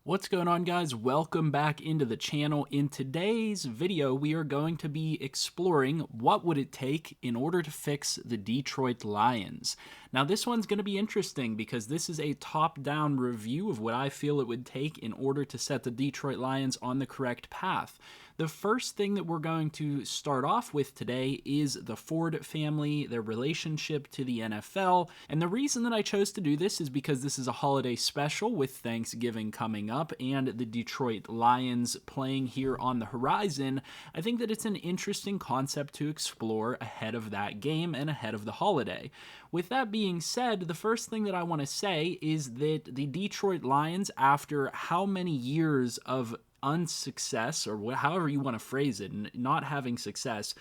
What's going on, guys? Welcome back into the channel. In today's video, we are going to be exploring what would it take in order to fix the Detroit Lions. Now, this one's going to be interesting because this is a top-down review of what I feel it would take in order to set the Detroit Lions on the correct path. The first thing that we're going to start off with today is the Ford family, their relationship to the NFL. And the reason that I chose to do this is because this is a holiday special with Thanksgiving coming up and the Detroit Lions playing here on the horizon. I think that it's an interesting concept to explore ahead of that game and ahead of the holiday. With that being said, the first thing that I want to say is that the Detroit Lions, after how many years of unsuccess, or however you want to phrase it, not having success,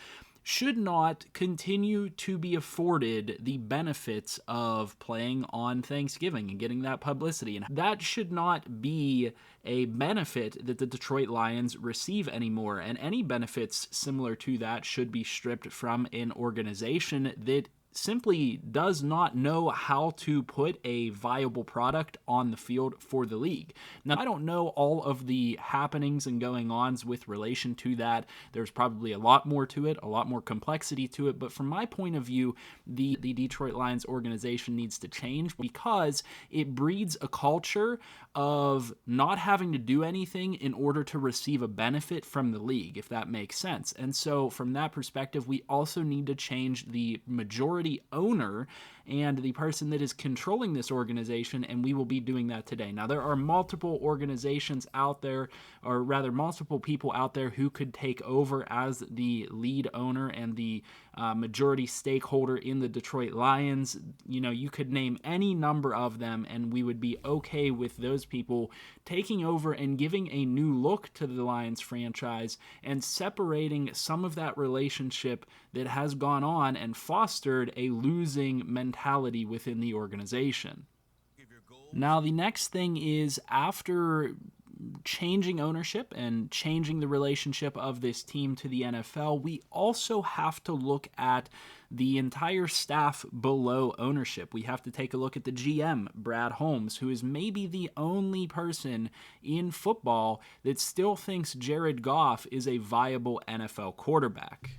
should not continue to be afforded the benefits of playing on Thanksgiving and getting that publicity. And that should not be a benefit that the Detroit Lions receive anymore. And any benefits similar to that should be stripped from an organization that simply does not know how to put a viable product on the field for the league. Now, I don't know all of the happenings and going-ons with relation to that. There's probably a lot more to it, a lot more complexity to it, but from my point of view, the Detroit Lions organization needs to change because it breeds a culture of not having to do anything in order to receive a benefit from the league, if that makes sense. And so from that perspective, we also need to change the majority owner and the person that is controlling this organization, and we will be doing that today. Now, there are multiple organizations out there, or rather multiple people out there who could take over as the lead owner and the majority stakeholder in the Detroit Lions. You know, you could name any number of them, and we would be okay with those people taking over and giving a new look to the Lions franchise and separating some of that relationship that has gone on and fostered a losing mentality within the organization. Now, the next thing is, after changing ownership and changing the relationship of this team to the NFL, we also have to look at the entire staff below ownership. We have to take a look at the GM, Brad Holmes, who is maybe the only person in football that still thinks Jared Goff is a viable NFL quarterback.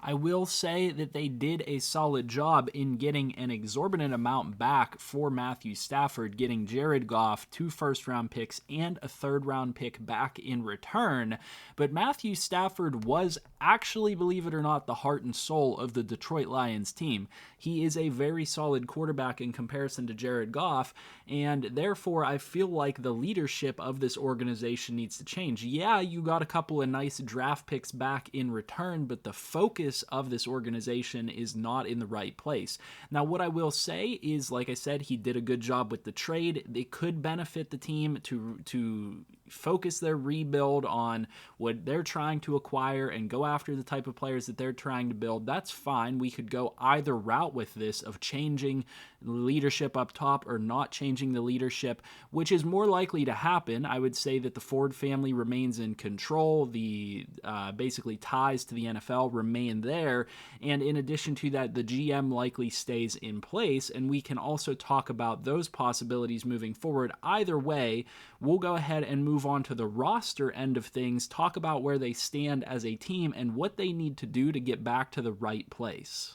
I will say that they did a solid job in getting an exorbitant amount back for Matthew Stafford, getting Jared Goff 2 first-round picks and a third-round pick back in return. But Matthew Stafford was actually, believe it or not, the heart and soul of the Detroit Lions team. He is a very solid quarterback in comparison to Jared Goff, and therefore I feel like the leadership of this organization needs to change. Yeah, you got a couple of nice draft picks back in return, but the focus of this organization is not in the right place. Now, what I will say is, like I said, he did a good job with the trade. It could benefit the team to focus their rebuild on what they're trying to acquire and go after the type of players that they're trying to build. That's fine. We could go either route with this, of changing leadership up top or not changing the leadership, which is more likely to happen. I would say that the Ford family remains in control. The basically ties to the NFL remain there, and in addition to that, the GM likely stays in place, and we can also talk about those possibilities moving forward. Either way, we'll go ahead and move on to the roster end of things, talk about where they stand as a team and what they need to do to get back to the right place.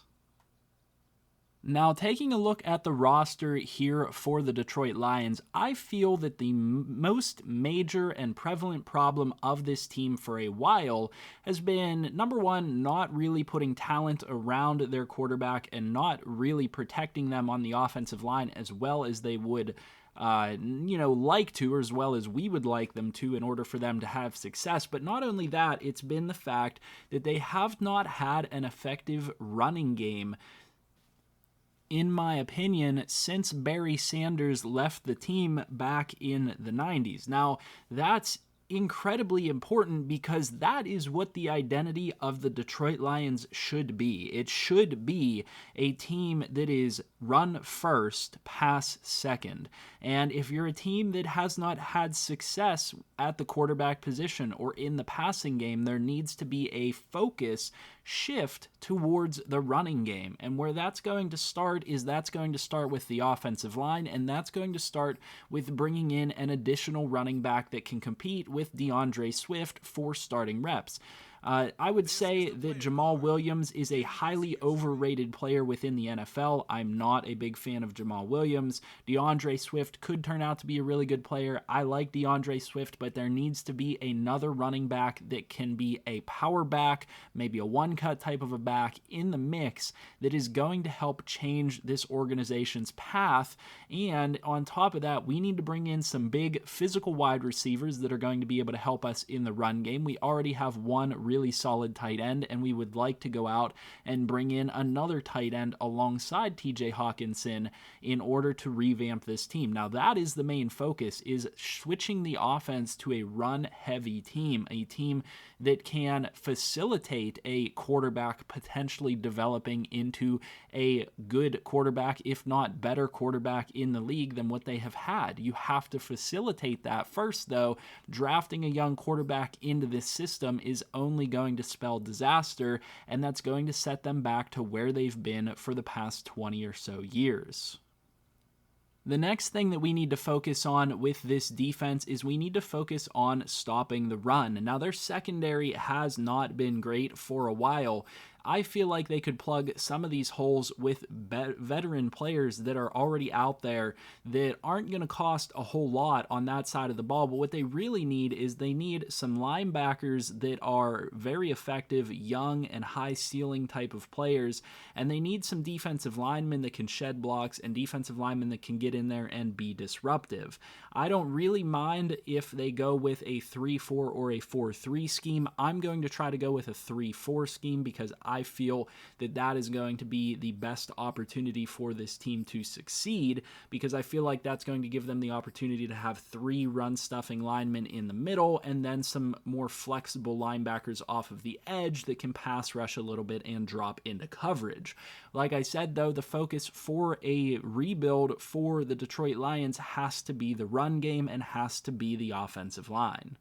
Now, taking a look at the roster here for the Detroit Lions, I feel that the most major and prevalent problem of this team for a while has been, number one, not really putting talent around their quarterback and not really protecting them on the offensive line as well as they would like to, or as well as we would like them to, in order for them to have success. But not only that, it's been the fact that they have not had an effective running game, in my opinion, since Barry Sanders left the team back in the 90s. Now, that's incredibly important because that is what the identity of the Detroit Lions should be. It should be a team that is run first, pass second. And if you're a team that has not had success at the quarterback position or in the passing game, there needs to be a focus shift towards the running game. And where that's going to start is that's going to start with the offensive line, and that's going to start with bringing in an additional running back that can compete with DeAndre Swift for starting reps. I would say that Jamal Williams is a highly overrated player within the NFL. I'm not a big fan of Jamal Williams. DeAndre Swift could turn out to be a really good player. I like DeAndre Swift, but there needs to be another running back that can be a power back, maybe a one-cut type of a back in the mix that is going to help change this organization's path. And on top of that, we need to bring in some big physical wide receivers that are going to be able to help us in the run game. We already have one really solid tight end, and we would like to go out and bring in another tight end alongside TJ Hawkinson in order to revamp this team. Now, that is the main focus, is switching the offense to a run-heavy team, a team that can facilitate a quarterback potentially developing into a good quarterback, if not better quarterback in the league than what they have had. You have to facilitate that first, though. Drafting a young quarterback into this system is only going to spell disaster, and that's going to set them back to where they've been for the past 20 or so years. The next thing that we need to focus on with this defense is we need to focus on stopping the run. Now, their secondary has not been great for a while. I feel like they could plug some of these holes with veteran players that are already out there that aren't going to cost a whole lot on that side of the ball. But what they really need is they need some linebackers that are very effective, young and high ceiling type of players. And they need some defensive linemen that can shed blocks and defensive linemen that can get in there and be disruptive. I don't really mind if they go with a 3-4 or a 4-3 scheme. I'm going to try to go with a 3-4 scheme because I feel that that is going to be the best opportunity for this team to succeed, because I feel like that's going to give them the opportunity to have 3 run-stuffing linemen in the middle and then some more flexible linebackers off of the edge that can pass rush a little bit and drop into coverage. Like I said, though, the focus for a rebuild for the Detroit Lions has to be the run game and has to be the offensive line.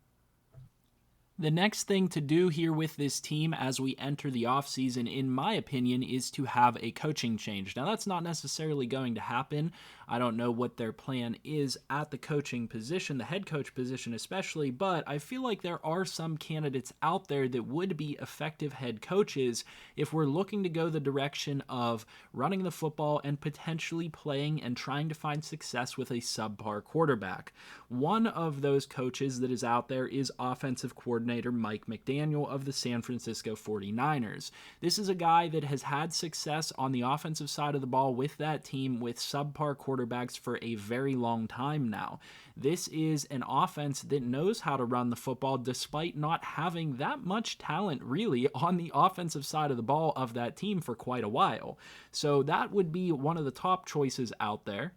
The next thing to do here with this team as we enter the offseason, in my opinion, is to have a coaching change. Now, that's not necessarily going to happen. I don't know what their plan is at the coaching position, the head coach position especially, but I feel like there are some candidates out there that would be effective head coaches if we're looking to go the direction of running the football and potentially playing and trying to find success with a subpar quarterback. One of those coaches that is out there is offensive coordinator Mike McDaniel of the San Francisco 49ers. This is a guy that has had success on the offensive side of the ball with that team with subpar quarterbacks for a very long time now. This is an offense that knows how to run the football despite not having that much talent really on the offensive side of the ball of that team for quite a while. So that would be one of the top choices out there.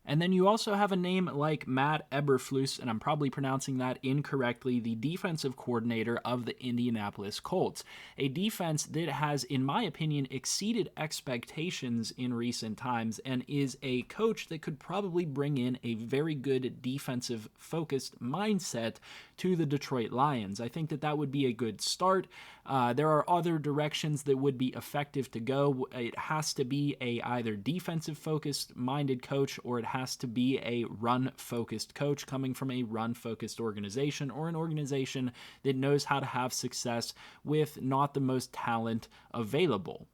And then you also have a name like Matt Eberflus, and I'm probably pronouncing that incorrectly, the defensive coordinator of the Indianapolis Colts, a defense that has, in my opinion, exceeded expectations in recent times and is a coach that could probably bring in a very good defensive-focused mindset to the Detroit Lions. I think that that would be a good start. There are other directions that would be effective to go. It has to be a either defensive-focused minded coach, or it has to be a run-focused coach coming from a run-focused organization, or an organization that knows how to have success with not the most talent available.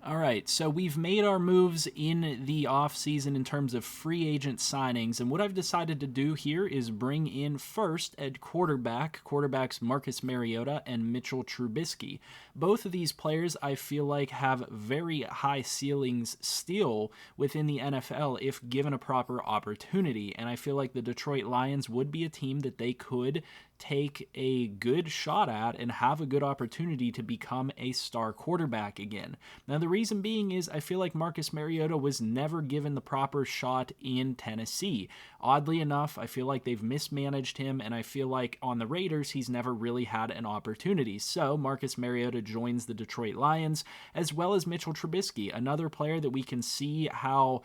All right, so we've made our moves in the offseason in terms of free agent signings, and what I've decided to do here is bring in first at quarterbacks Marcus Mariota and Mitchell Trubisky. Both of these players I feel like have very high ceilings still within the NFL if given a proper opportunity, and I feel like the Detroit Lions would be a team that they could take a good shot at and have a good opportunity to become a star quarterback again. Now, the reason being is I feel like Marcus Mariota was never given the proper shot in Tennessee. Oddly enough, I feel like they've mismanaged him, and I feel like on the Raiders, he's never really had an opportunity. So Marcus Mariota joins the Detroit Lions, as well as Mitchell Trubisky, another player that we can see how,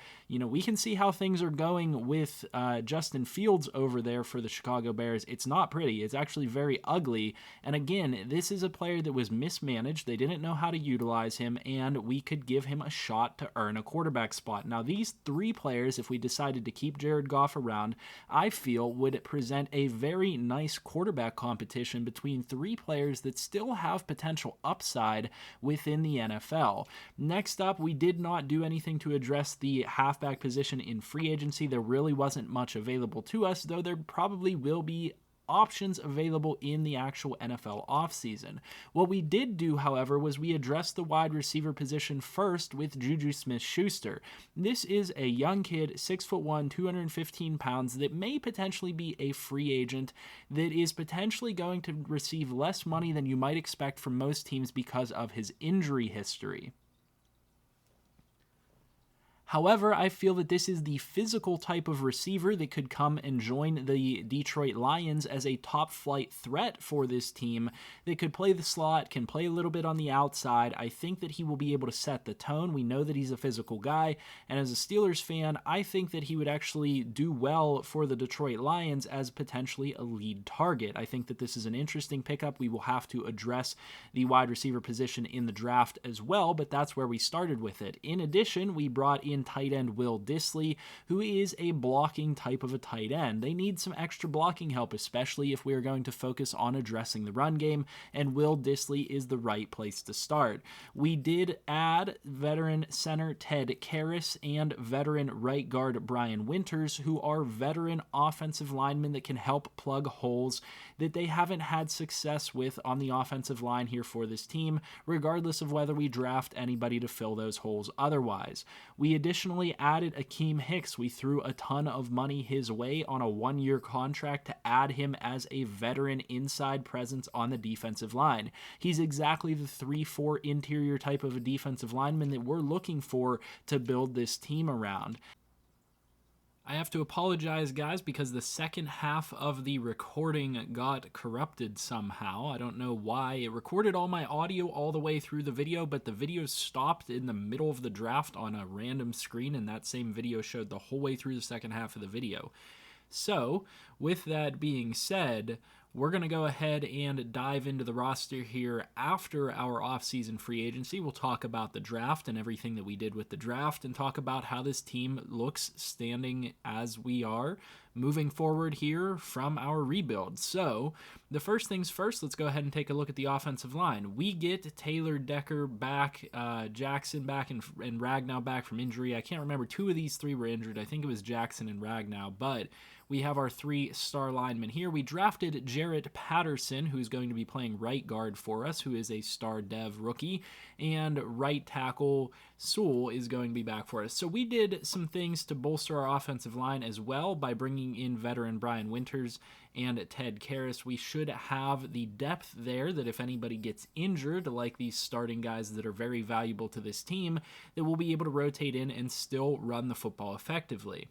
things are going with Justin Fields over there for the Chicago Bears. It's not pretty. It's actually very ugly. And again, this is a player that was mismanaged. They didn't know how to utilize him, and we could give him a shot to earn a quarterback spot. Now, these three players, if we decided to keep Jared Goff around, I feel would present a very nice quarterback competition between three players that still have potential upside within the NFL. Next up, we did not do anything to address the halfback position in free agency. There really wasn't much available to us, though there probably will be options available in the actual NFL offseason. What we did do, however, was we addressed the wide receiver position first with Juju Smith-Schuster. This is a young kid, 6'1", 215 pounds, that may potentially be a free agent that is potentially going to receive less money than you might expect from most teams because of his injury history. However, I feel that this is the physical type of receiver that could come and join the Detroit Lions as a top-flight threat for this team that could play the slot, can play a little bit on the outside. I think that he will be able to set the tone. We know that he's a physical guy, and as a Steelers fan, I think that he would actually do well for the Detroit Lions as potentially a lead target. I think that this is an interesting pickup. We will have to address the wide receiver position in the draft as well, but that's where we started with it. In addition, we brought in tight end Will Dissly, who is a blocking type of a tight end. They need some extra blocking help, especially if we are going to focus on addressing the run game, and Will Dissly is the right place to start. We did add veteran center Ted Karras and veteran right guard Brian Winters, who are veteran offensive linemen that can help plug holes that they haven't had success with on the offensive line here for this team, regardless of whether we draft anybody to fill those holes otherwise. We additionally added Akeem Hicks. We threw a ton of money his way on a one-year contract to add him as a veteran inside presence on the defensive line. He's exactly the 3-4 interior type of a defensive lineman that we're looking for to build this team around. I have to apologize, guys, because the second half of the recording got corrupted somehow. I don't know why. It recorded all my audio all the way through the video, but the video stopped in the middle of the draft on a random screen, and that same video showed the whole way through the second half of the video. So, with that being said, we're going to go ahead and dive into the roster here after our offseason free agency. We'll talk about the draft and everything that we did with the draft and talk about how this team looks standing as we are moving forward here from our rebuild. So, the first things first, let's go ahead and take a look at the offensive line. We get Taylor Decker back, Jackson back, and Ragnow back from injury. I can't remember. Two of these three were injured. I think it was Jackson and Ragnow, but we have our three star linemen here. We drafted Jarrett Patterson, who's going to be playing right guard for us, who is a star dev rookie, and right tackle Sewell is going to be back for us. So we did some things to bolster our offensive line as well by bringing in veteran Brian Winters and Ted Karras. We should have the depth there that if anybody gets injured, like these starting guys that are very valuable to this team, that we'll be able to rotate in and still run the football effectively.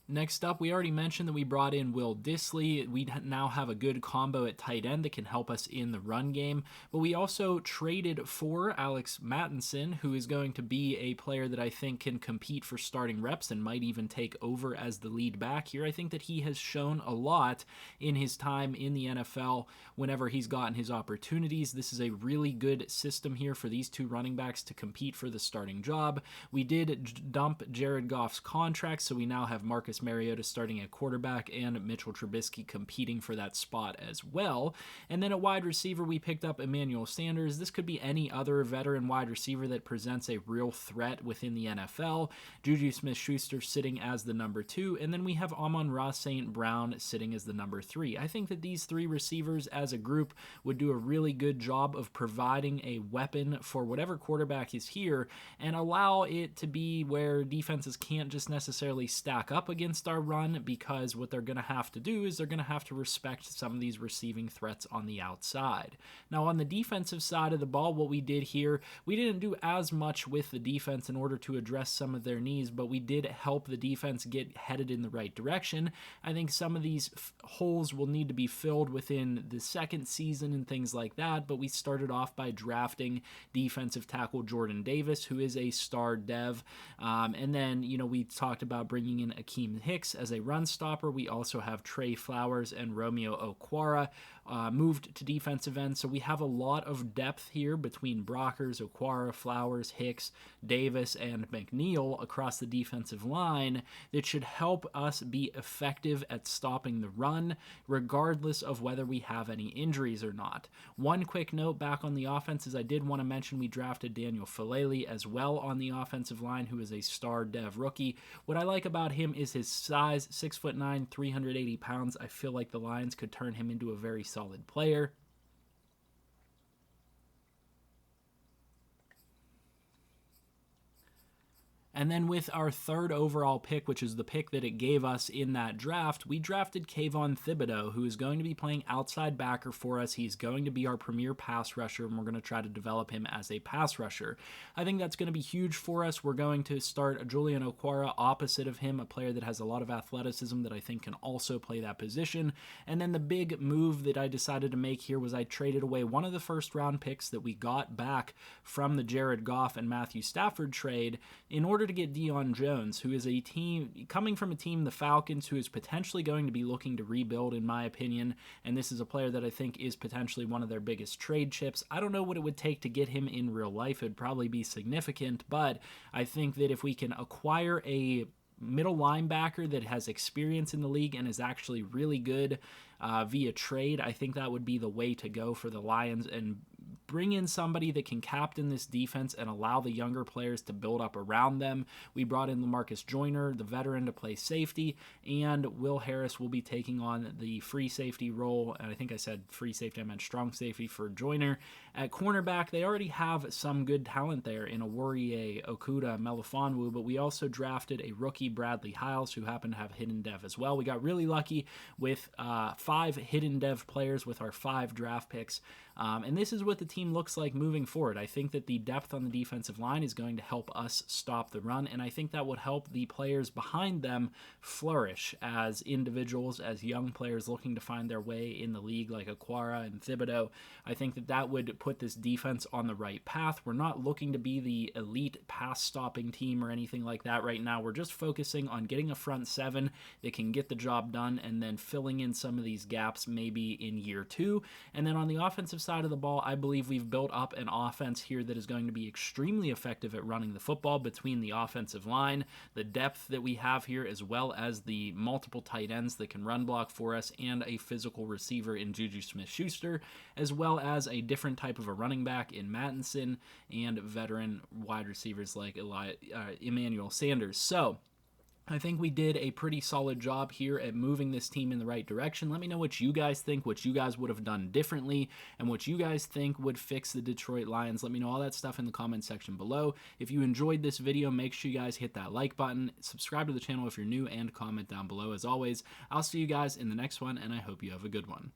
Next up, we already mentioned that we brought in Will Dissly. We now have a good combo at tight end that can help us in the run game, but we also traded for Alex Mattinson, who is going to be a player that I think can compete for starting reps and might even take over as the lead back here. I think that he has shown a lot in his time in the NFL whenever he's gotten his opportunities. This is a really good system here for these two running backs to compete for the starting job. We did dump Jared Goff's contract, so we now have Marcus Mariota starting at quarterback and Mitchell Trubisky competing for that spot as well. And then at wide receiver, we picked up Emmanuel Sanders. This could be any other veteran wide receiver that presents a real threat within the NFL. Juju Smith-Schuster sitting as the number 2, and then we have Amon-Ra St. Brown sitting as the number 3. I think that these three receivers as a group would do a really good job of providing a weapon for whatever quarterback is here and allow it to be where defenses can't just necessarily stack up against against our run, because what they're going to have to do is they're going to have to respect some of these receiving threats on the outside. Now, on the defensive side of the ball, what we did here, we didn't do as much with the defense in order to address some of their needs, but we did help the defense get headed in the right direction. I think some of these holes will need to be filled within the second season and things like that, but we started off by drafting defensive tackle Jordan Davis, who is a star dev, and then, we talked about bringing in Akeem Hicks as a run stopper. We also have Trey Flowers and Romeo Okwara moved to defensive end, so we have a lot of depth here between Brockers, Okwara, Flowers, Hicks, Davis, and McNeil across the defensive line that should help us be effective at stopping the run, regardless of whether we have any injuries or not. One quick note back on the offense is I did want to mention we drafted Daniel Falele as well on the offensive line, who is a star dev rookie. What I like about him is his size, 6'9", 380 pounds. I feel like the Lions could turn him into a very solid player. And then with our third overall pick, which is the pick that it gave us in that draft, we drafted Kayvon Thibodeau, who is going to be playing outside backer for us. He's going to be our premier pass rusher, and we're going to try to develop him as a pass rusher. I think that's going to be huge for us. We're going to start Julian Okwara opposite of him, a player that has a lot of athleticism that I think can also play that position. And then the big move that I decided to make here was I traded away one of the first-round picks that we got back from the Jared Goff and Matthew Stafford trade in order to get Deion Jones, who is a team coming from a team, the Falcons, who is potentially going to be looking to rebuild, in my opinion, and this is a player that I think is potentially one of their biggest trade chips. I don't know what it would take to get him in real life. It'd probably be significant, but I think that if we can acquire a middle linebacker that has experience in the league and is actually really good via trade, I think that would be the way to go for the Lions, and bring in somebody that can captain this defense and allow the younger players to build up around them. We brought in LaMarcus Joyner, the veteran, to play safety, and Will Harris will be taking on the free safety role. And I think I said free safety, I meant strong safety for Joyner. At cornerback, they already have some good talent there in Awurie, Okuda, Melifonwu, but we also drafted a rookie, Bradley Hiles, who happened to have hidden dev as well. We got really lucky with 5 hidden dev players with our 5 draft picks. And this is what the team looks like moving forward. I think that the depth on the defensive line is going to help us stop the run, and I think that would help the players behind them flourish as individuals, as young players looking to find their way in the league like Okwara and Thibodeau. I think that that would put this defense on the right path. We're not looking to be the elite pass-stopping team or anything like that right now. We're just focusing on getting a front 7 that can get the job done and then filling in some of these gaps maybe in year 2. And then on the offensive side of the ball, I believe we've built up an offense here that is going to be extremely effective at running the football between the offensive line, the depth that we have here, as well as the multiple tight ends that can run block for us, and a physical receiver in Juju Smith-Schuster, as well as a different type of a running back in Mattinson, and veteran wide receivers like Emmanuel Sanders. So I think we did a pretty solid job here at moving this team in the right direction. Let me know what you guys think, what you guys would have done differently, and what you guys think would fix the Detroit Lions. Let me know all that stuff in the comment section below. If you enjoyed this video, make sure you guys hit that like button, subscribe to the channel if you're new, and comment down below. As always, I'll see you guys in the next one, and I hope you have a good one.